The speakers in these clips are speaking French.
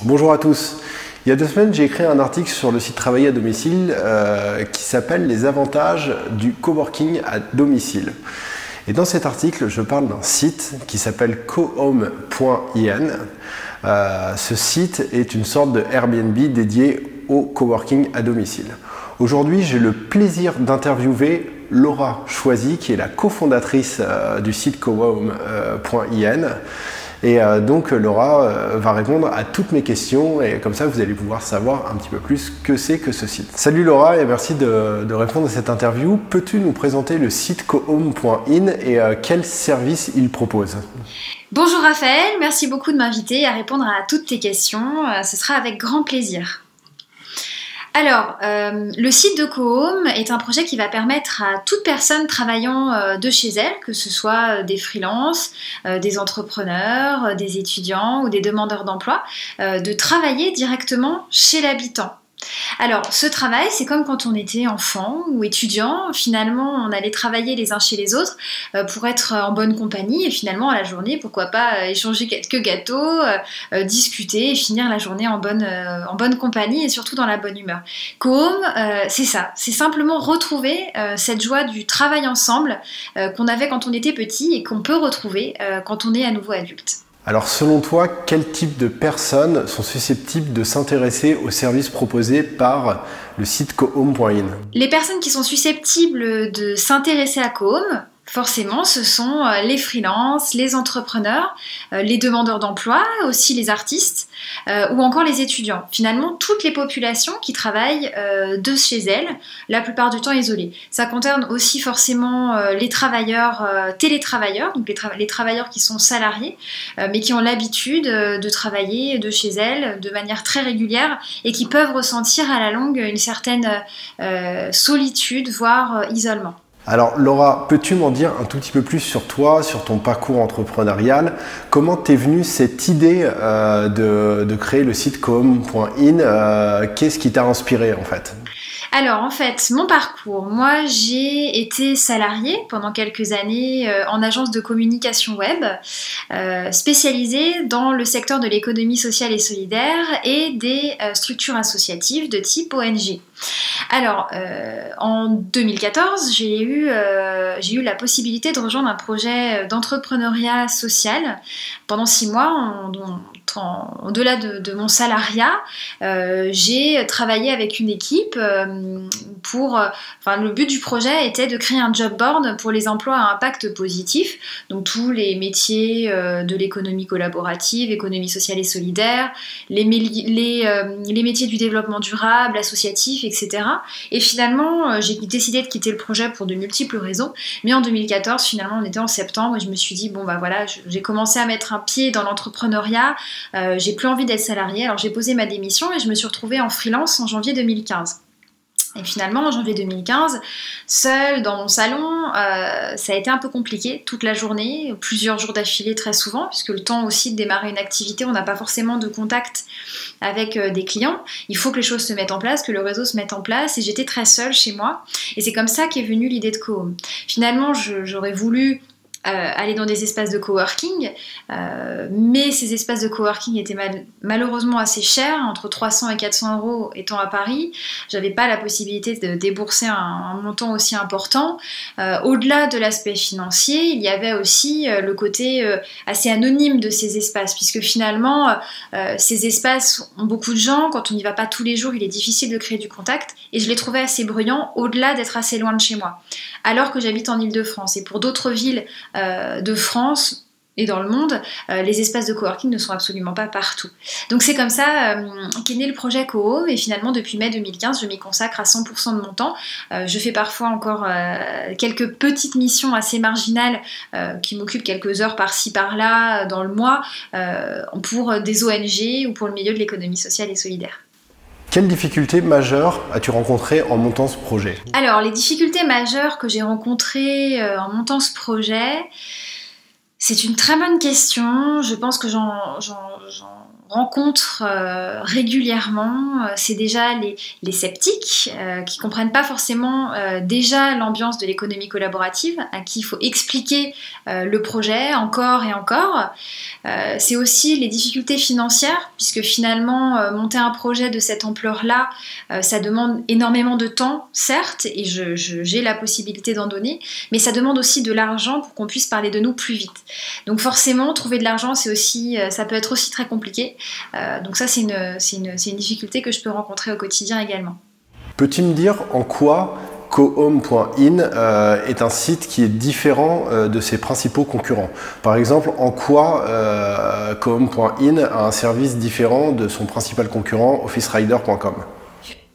Bonjour à tous. Il y a 2 semaines, j'ai écrit un article sur le site Travailler à domicile qui s'appelle « Les avantages du coworking à domicile ». Et dans cet article, je parle d'un site qui s'appelle cohome.in. Ce site est une sorte de Airbnb dédié au coworking à domicile. Aujourd'hui, j'ai le plaisir d'interviewer Laura Choisy, qui est la cofondatrice du site cohome.in. Et donc Laura va répondre à toutes mes questions et comme ça vous allez pouvoir savoir un petit peu plus que c'est que ce site. Salut Laura et merci de répondre à cette interview. Peux-tu nous présenter le site cohome.in et quels services il propose? Bonjour Raphaël, merci beaucoup de m'inviter à répondre à toutes tes questions. Ce sera avec grand plaisir. Alors, le site de Cohome est un projet qui va permettre à toute personne travaillant de chez elle, que ce soit des freelances, des entrepreneurs, des étudiants ou des demandeurs d'emploi, de travailler directement chez l'habitant. Alors, ce travail, c'est comme quand on était enfant ou étudiant. Finalement, on allait travailler les uns chez les autres pour être en bonne compagnie. Et finalement, à la journée, pourquoi pas échanger quelques gâteaux, discuter et finir la journée en bonne compagnie et surtout dans la bonne humeur. Cohome, c'est ça. C'est simplement retrouver cette joie du travail ensemble qu'on avait quand on était petit et qu'on peut retrouver quand on est à nouveau adulte. Alors selon toi, quel type de personnes sont susceptibles de s'intéresser aux services proposés par le site cohome.in? Les personnes qui sont susceptibles de s'intéresser à Cohome, forcément, ce sont les freelances, les entrepreneurs, les demandeurs d'emploi, aussi les artistes ou encore les étudiants. Finalement, toutes les populations qui travaillent de chez elles, la plupart du temps isolées. Ça concerne aussi forcément les travailleurs télétravailleurs, donc les travailleurs qui sont salariés, mais qui ont l'habitude de travailler de chez elles de manière très régulière et qui peuvent ressentir à la longue une certaine solitude, voire isolement. Alors Laura, peux-tu m'en dire un tout petit peu plus sur toi, sur ton parcours entrepreneurial? Comment t'es venue cette idée de créer le site cohome.in? Qu'est-ce qui t'a inspiré en fait? Alors en fait, mon parcours, moi j'ai été salariée pendant quelques années en agence de communication web, spécialisée dans le secteur de l'économie sociale et solidaire et des structures associatives de type ONG. Alors, en 2014, j'ai eu la possibilité de rejoindre un projet d'entrepreneuriat social pendant 6 mois. Au-delà de mon salariat, j'ai travaillé avec une équipe le but du projet était de créer un job board pour les emplois à impact positif, donc tous les métiers de l'économie collaborative, économie sociale et solidaire, les métiers du développement durable, associatif, etc. Et finalement, j'ai décidé de quitter le projet pour de multiples raisons, mais en 2014, finalement, on était en septembre et je me suis dit, bon bah voilà, j'ai commencé à mettre un pied dans l'entrepreneuriat, j'ai plus envie d'être salariée, alors j'ai posé ma démission et je me suis retrouvée en freelance en janvier 2015. Et finalement, en janvier 2015, seule dans mon salon, ça a été un peu compliqué toute la journée, plusieurs jours d'affilée très souvent, puisque le temps aussi de démarrer une activité, on n'a pas forcément de contact avec des clients. Il faut que les choses se mettent en place, que le réseau se mette en place, et j'étais très seule chez moi. Et c'est comme ça qu'est venue l'idée de Cohome. Finalement, j'aurais voulu aller dans des espaces de coworking, mais ces espaces de coworking étaient malheureusement assez chers, entre 300 et 400 euros étant à Paris. J'avais pas la possibilité de débourser un montant aussi important. Au-delà de l'aspect financier, il y avait aussi le côté assez anonyme de ces espaces, puisque finalement, ces espaces ont beaucoup de gens. Quand on n'y va pas tous les jours, il est difficile de créer du contact, et je les trouvais assez bruyants, au-delà d'être assez loin de chez moi. Alors que j'habite en Île-de-France, et pour d'autres villes de France et dans le monde, les espaces de coworking ne sont absolument pas partout. Donc c'est comme ça qu'est né le projet Cohome, et finalement depuis mai 2015, je m'y consacre à 100% de mon temps. Je fais parfois encore quelques petites missions assez marginales qui m'occupent quelques heures par-ci par-là dans le mois pour des ONG ou pour le milieu de l'économie sociale et solidaire. Quelles difficultés majeures as-tu rencontrées en montant ce projet? Alors, les difficultés majeures que j'ai rencontrées en montant ce projet, c'est une très bonne question. Je pense que rencontre régulièrement, c'est déjà les sceptiques qui ne comprennent pas forcément déjà l'ambiance de l'économie collaborative, à qui il faut expliquer le projet encore et encore. C'est aussi les difficultés financières, puisque finalement, monter un projet de cette ampleur-là, ça demande énormément de temps, certes, et j'ai la possibilité d'en donner, mais ça demande aussi de l'argent pour qu'on puisse parler de nous plus vite. Donc forcément, trouver de l'argent, ça peut être aussi très compliqué. Donc ça, c'est une difficulté que je peux rencontrer au quotidien également. Peux-tu me dire en quoi cohome.in est un site qui est différent de ses principaux concurrents? Par exemple, en quoi cohome.in a un service différent de son principal concurrent OfficeRider.com?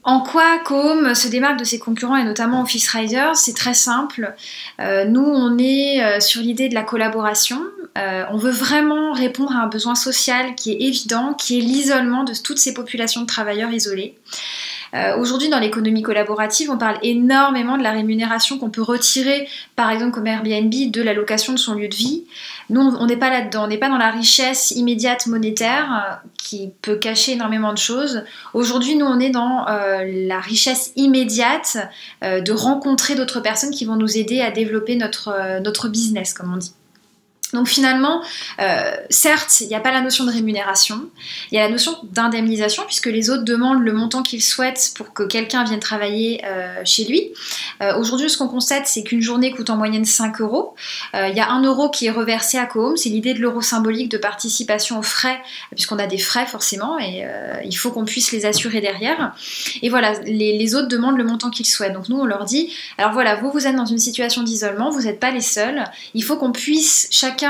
En quoi Cohome se démarque de ses concurrents et notamment OfficeRider? C'est très simple. Nous, on est sur l'idée de la collaboration. On veut vraiment répondre à un besoin social qui est évident, qui est l'isolement de toutes ces populations de travailleurs isolés. Aujourd'hui, dans l'économie collaborative, on parle énormément de la rémunération qu'on peut retirer, par exemple comme Airbnb, de la location de son lieu de vie. Nous, on n'est pas là-dedans, on n'est pas dans la richesse immédiate monétaire qui peut cacher énormément de choses. Aujourd'hui, nous, on est dans la richesse immédiate de rencontrer d'autres personnes qui vont nous aider à développer notre business, comme on dit. Donc finalement, certes, il n'y a pas la notion de rémunération, il y a la notion d'indemnisation puisque les autres demandent le montant qu'ils souhaitent pour que quelqu'un vienne travailler chez lui. Aujourd'hui, ce qu'on constate, c'est qu'une journée coûte en moyenne 5 €. Il y a 1 € qui est reversé à Cohome, c'est l'idée de l'euro symbolique de participation aux frais, puisqu'on a des frais forcément et il faut qu'on puisse les assurer derrière. Et voilà, les autres demandent le montant qu'ils souhaitent. Donc nous, on leur dit, alors voilà, vous êtes dans une situation d'isolement, vous n'êtes pas les seuls, il faut qu'on puisse chacun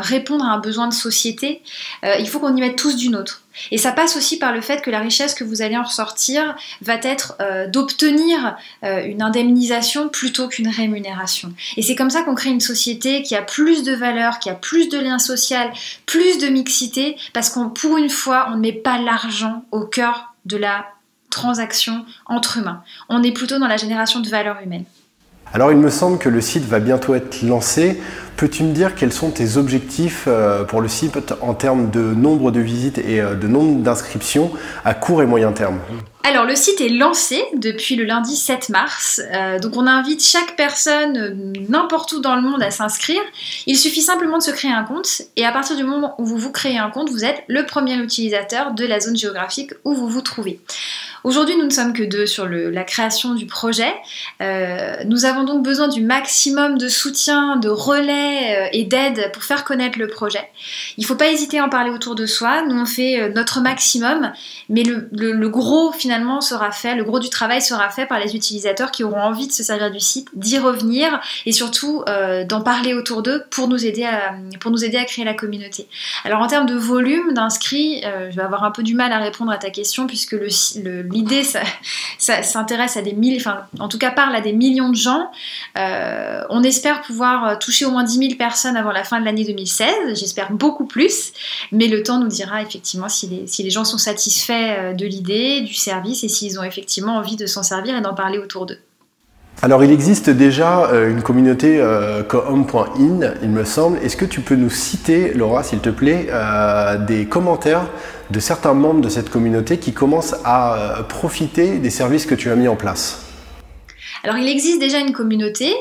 répondre à un besoin de société, il faut qu'on y mette tous du nôtre. Et ça passe aussi par le fait que la richesse que vous allez en ressortir va être d'obtenir une indemnisation plutôt qu'une rémunération. Et c'est comme ça qu'on crée une société qui a plus de valeur, qui a plus de lien social, plus de mixité, parce qu'on, pour une fois, on ne met pas l'argent au cœur de la transaction entre humains. On est plutôt dans la génération de valeur humaine. Alors il me semble que le site va bientôt être lancé. Peux-tu me dire quels sont tes objectifs pour le site en termes de nombre de visites et de nombre d'inscriptions à court et moyen terme? Alors le site est lancé depuis le lundi 7 mars, donc on invite chaque personne n'importe où dans le monde à s'inscrire. Il suffit simplement de se créer un compte et à partir du moment où vous vous créez un compte, vous êtes le premier utilisateur de la zone géographique où vous vous trouvez. Aujourd'hui, nous ne sommes que 2 sur la création du projet. Nous avons donc besoin du maximum de soutien, de relais et d'aide pour faire connaître le projet. Il ne faut pas hésiter à en parler autour de soi. Nous, on fait notre maximum, mais le gros finalement sera fait, le gros du travail sera fait par les utilisateurs qui auront envie de se servir du site, d'y revenir et surtout d'en parler autour d'eux pour nous aider à créer la communauté. Alors en termes de volume d'inscrits, je vais avoir un peu du mal à répondre à ta question puisque l'idée, ça s'intéresse à en tout cas parle à des millions de gens. On espère pouvoir toucher au moins 10 000 personnes avant la fin de l'année 2016. J'espère beaucoup plus, mais le temps nous dira effectivement si les gens sont satisfaits de l'idée, du service et s'ils ont effectivement envie de s'en servir et d'en parler autour d'eux. Alors il existe déjà une communauté cohome.in, il me semble. Est-ce que tu peux nous citer, Laura, s'il te plaît, des commentaires de certains membres de cette communauté qui commencent à profiter des services que tu as mis en place? Alors il existe déjà une communauté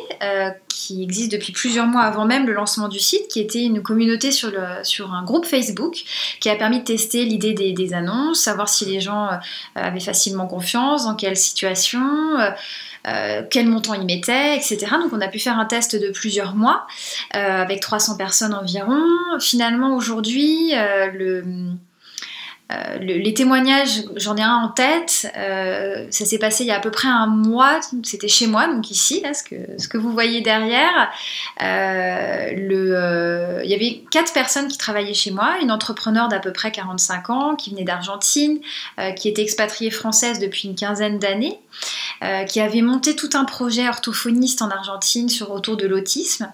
qui existe depuis plusieurs mois avant même le lancement du site, qui était une communauté sur un groupe Facebook qui a permis de tester l'idée des annonces, savoir si les gens avaient facilement confiance, dans quelle situation, quel montant ils mettaient, etc. Donc on a pu faire un test de plusieurs mois avec 300 personnes environ. Finalement aujourd'hui, les témoignages, j'en ai un en tête, ça s'est passé il y a à peu près un mois, c'était chez moi, donc ici, là, ce que vous voyez derrière. Il y avait 4 personnes qui travaillaient chez moi, une entrepreneure d'à peu près 45 ans, qui venait d'Argentine, qui était expatriée française depuis une quinzaine d'années, qui avait monté tout un projet orthophoniste en Argentine autour de l'autisme.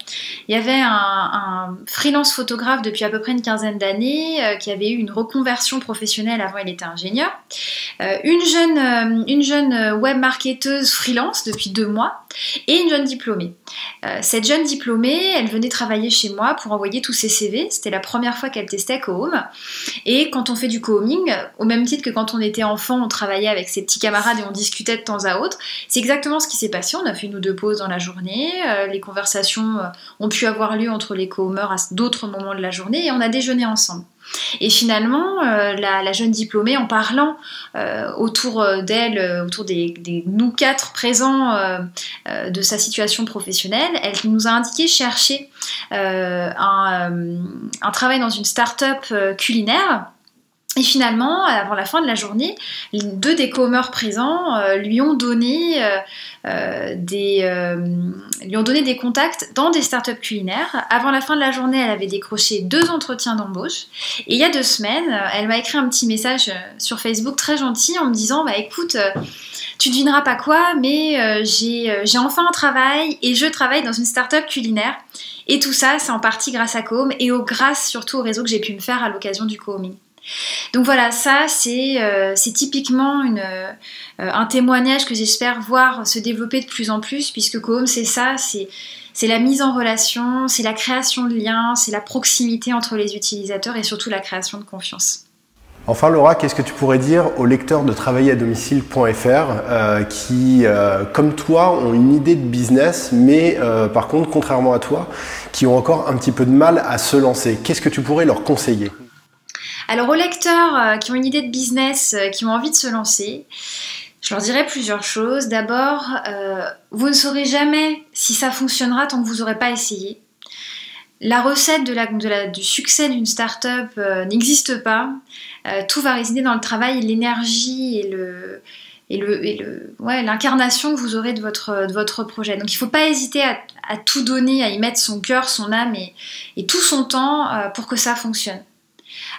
Il y avait un freelance photographe depuis à peu près une quinzaine d'années, qui avait eu une reconversion professionnelle professionnel, avant il était ingénieur. Une jeune web marketeuse freelance depuis 2 mois et une jeune diplômée. Cette jeune diplômée, elle venait travailler chez moi pour envoyer tous ses CV. C'était la première fois qu'elle testait Co-Home. Et quand on fait du co-homing, au même titre que quand on était enfant, on travaillait avec ses petits camarades et on discutait de temps à autre. C'est exactement ce qui s'est passé. On a fait 1 ou 2 pauses dans la journée. Les conversations ont pu avoir lieu entre les co-homers à d'autres moments de la journée et on a déjeuné ensemble. Et finalement, la jeune diplômée, en parlant autour d'elle, autour des nous 4 présents de sa situation professionnelle, elle nous a indiqué chercher un travail dans une start-up culinaire. Et finalement, avant la fin de la journée, 2 des co-homers présents lui ont donné des contacts dans des startups culinaires. Avant la fin de la journée, elle avait décroché 2 entretiens d'embauche. Et il y a 2 semaines, elle m'a écrit un petit message sur Facebook très gentil en me disant « écoute, tu devineras pas quoi, mais j'ai enfin un travail et je travaille dans une startup culinaire. » Et tout ça, c'est en partie grâce à Co-Home et grâce surtout au réseau que j'ai pu me faire à l'occasion du co-homing. Donc voilà, ça c'est typiquement un témoignage que j'espère voir se développer de plus en plus, puisque Co-Home c'est ça, c'est la mise en relation, c'est la création de liens, c'est la proximité entre les utilisateurs et surtout la création de confiance. Enfin Laura, qu'est-ce que tu pourrais dire aux lecteurs de travailleraddomicile.fr qui, comme toi, ont une idée de business, mais par contre, contrairement à toi, qui ont encore un petit peu de mal à se lancer? Qu'est-ce que tu pourrais leur conseiller? Alors aux lecteurs qui ont une idée de business, qui ont envie de se lancer, je leur dirais plusieurs choses. D'abord, vous ne saurez jamais si ça fonctionnera tant que vous n'aurez pas essayé. La recette du succès d'une start-up n'existe pas. Tout va résider dans le travail, l'énergie et l'incarnation que vous aurez de votre projet. Donc il ne faut pas hésiter à tout donner, à y mettre son cœur, son âme et tout son temps pour que ça fonctionne.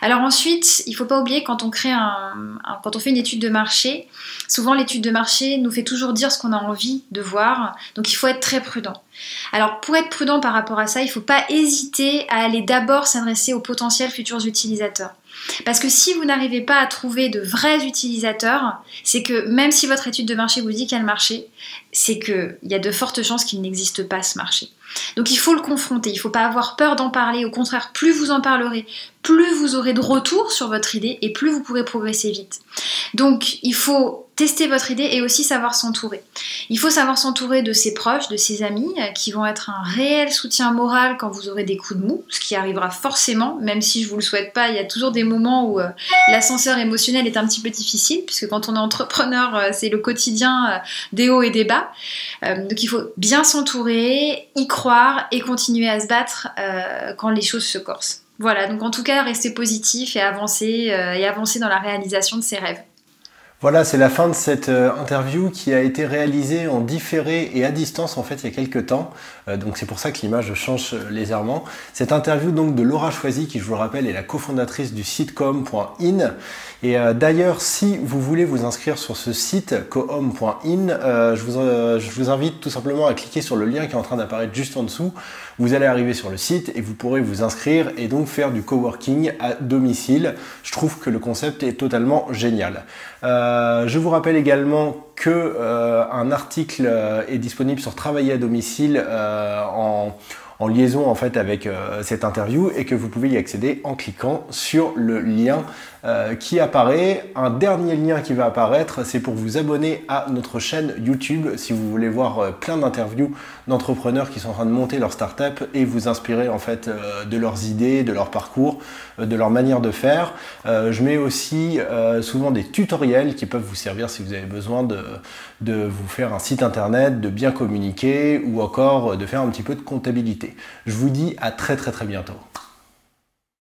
Alors ensuite, il ne faut pas oublier quand on fait une étude de marché, souvent l'étude de marché nous fait toujours dire ce qu'on a envie de voir, donc il faut être très prudent. Alors pour être prudent par rapport à ça, il ne faut pas hésiter à aller d'abord s'adresser aux potentiels futurs utilisateurs. Parce que si vous n'arrivez pas à trouver de vrais utilisateurs, c'est que même si votre étude de marché vous dit qu'il y a le marché, c'est qu'il y a de fortes chances qu'il n'existe pas ce marché. Donc il faut le confronter, il ne faut pas avoir peur d'en parler, au contraire, plus vous en parlerez, plus vous aurez de retours sur votre idée et plus vous pourrez progresser vite. Donc il faut tester votre idée et aussi savoir s'entourer. Il faut savoir s'entourer de ses proches, de ses amis, qui vont être un réel soutien moral quand vous aurez des coups de mou, ce qui arrivera forcément, même si je ne vous le souhaite pas, il y a toujours des moments où l'ascenseur émotionnel est un petit peu difficile, puisque quand on est entrepreneur, c'est le quotidien des hauts et des bas. Donc il faut bien s'entourer, y croire et continuer à se battre quand les choses se corsent. Voilà, donc en tout cas, rester positif et avancer dans la réalisation de ses rêves. Voilà, c'est la fin de cette interview qui a été réalisée en différé et à distance en fait il y a quelques temps. Donc c'est pour ça que l'image change légèrement. Cette interview donc de Laura Choisy, qui je vous le rappelle est la cofondatrice du site co-home.in. Et d'ailleurs, si vous voulez vous inscrire sur ce site co-home.in, je vous invite tout simplement à cliquer sur le lien qui est en train d'apparaître juste en dessous. Vous allez arriver sur le site et vous pourrez vous inscrire et donc faire du coworking à domicile. Je trouve que le concept est totalement génial. Je vous rappelle également que un article est disponible sur Travailler à domicile en liaison en fait avec cette interview et que vous pouvez y accéder en cliquant sur le lien qui apparaît. Un dernier lien qui va apparaître, c'est pour vous abonner à notre chaîne YouTube si vous voulez voir plein d'interviews d'entrepreneurs qui sont en train de monter leur start-up et vous inspirer en fait de leurs idées, de leur parcours, de leur manière de faire. Je mets aussi souvent des tutoriels qui peuvent vous servir si vous avez besoin de vous faire un site internet, de bien communiquer ou encore de faire un petit peu de comptabilité. Je vous dis à très bientôt.